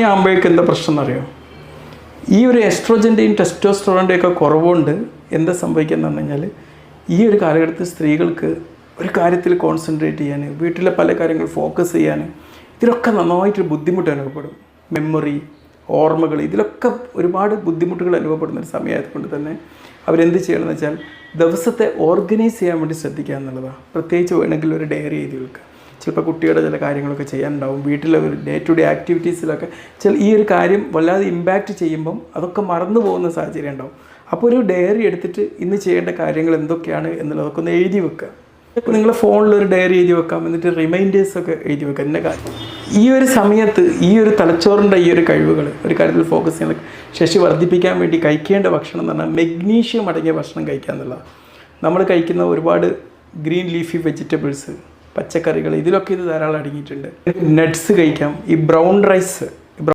ആകുമ്പോഴേക്കും എന്താ പ്രശ്നം എന്നറിയോ? ഈ ഒരു എസ്ട്രോജൻ്റെയും ടെസ്റ്റോസ്റ്ററോണിൻ്റെയും ഒക്കെ കുറവുകൊണ്ട് എന്താ സംഭവിക്കുന്നത് പറഞ്ഞു കഴിഞ്ഞാൽ ഈ ഒരു കാലഘട്ടത്തിൽ സ്ത്രീകൾക്ക് ഒരു കാര്യത്തിൽ കോൺസെൻട്രേറ്റ് ചെയ്യാൻ, വീട്ടിലെ പല കാര്യങ്ങൾ ഫോക്കസ് ചെയ്യാൻ ഇതിലൊക്കെ നന്നായിട്ടൊരു ബുദ്ധിമുട്ട് അനുഭവപ്പെടും. മെമ്മറി, ഓർമ്മകൾ, ഇതിലൊക്കെ ഒരുപാട് ബുദ്ധിമുട്ടുകൾ അനുഭവപ്പെടുന്ന ഒരു സമയമായതുകൊണ്ട് തന്നെ അവരെന്ത് ചെയ്യണമെന്ന് വെച്ചാൽ ദിവസത്തെ ഓർഗനൈസ് ചെയ്യാൻ വേണ്ടി ശ്രദ്ധിക്കുക എന്നുള്ളതാണ്. പ്രത്യേകിച്ച് വേണമെങ്കിൽ ഒരു ഡയറി എഴുതി വെക്കുക. ചിലപ്പോൾ കുട്ടിയുടെ ചില കാര്യങ്ങളൊക്കെ ചെയ്യാനുണ്ടാവും, വീട്ടിലെ ഒരു ഡേ ടു ഡേ ആക്ടിവിറ്റീസിലൊക്കെ ഈ ഒരു കാര്യം വല്ലാതെ ഇമ്പാക്റ്റ് ചെയ്യുമ്പം അതൊക്കെ മറന്നു പോകുന്ന സാഹചര്യം ഉണ്ടാവും. അപ്പോൾ ഒരു ഡയറി എടുത്തിട്ട് ഇന്ന് ചെയ്യേണ്ട കാര്യങ്ങൾ എന്തൊക്കെയാണ് എന്നുള്ളതൊക്കെ ഒന്ന് എഴുതി വെക്കുക. ഇപ്പോൾ നിങ്ങളുടെ ഫോണിലൊരു ഡയറി എഴുതി വെക്കാം, എന്നിട്ട് റിമൈൻഡേഴ്സൊക്കെ എഴുതി വെക്കുക. എന്നെ കാര്യം ഈ ഒരു സമയത്ത് ഈ ഒരു തലച്ചോറിൻ്റെ ഈ ഒരു കഴിവുകൾ ഒരു കാര്യത്തിൽ ഫോക്കസ് ചെയ്യുന്ന ശേഷി വർദ്ധിപ്പിക്കാൻ വേണ്ടി കഴിക്കേണ്ട ഭക്ഷണം എന്ന് പറഞ്ഞാൽ മെഗ്നീഷ്യം അടങ്ങിയ ഭക്ഷണം കഴിക്കുക എന്നുള്ളതാണ്. നമ്മൾ കഴിക്കുന്ന ഒരുപാട് ഗ്രീൻ ലീഫി വെജിറ്റബിൾസ്, പച്ചക്കറികൾ, ഇതിലൊക്കെ ഇത് ധാരാളം അടങ്ങിയിട്ടുണ്ട്. നട്ട്സ് കഴിക്കാം. ഈ ബ്രൗൺ റൈസ്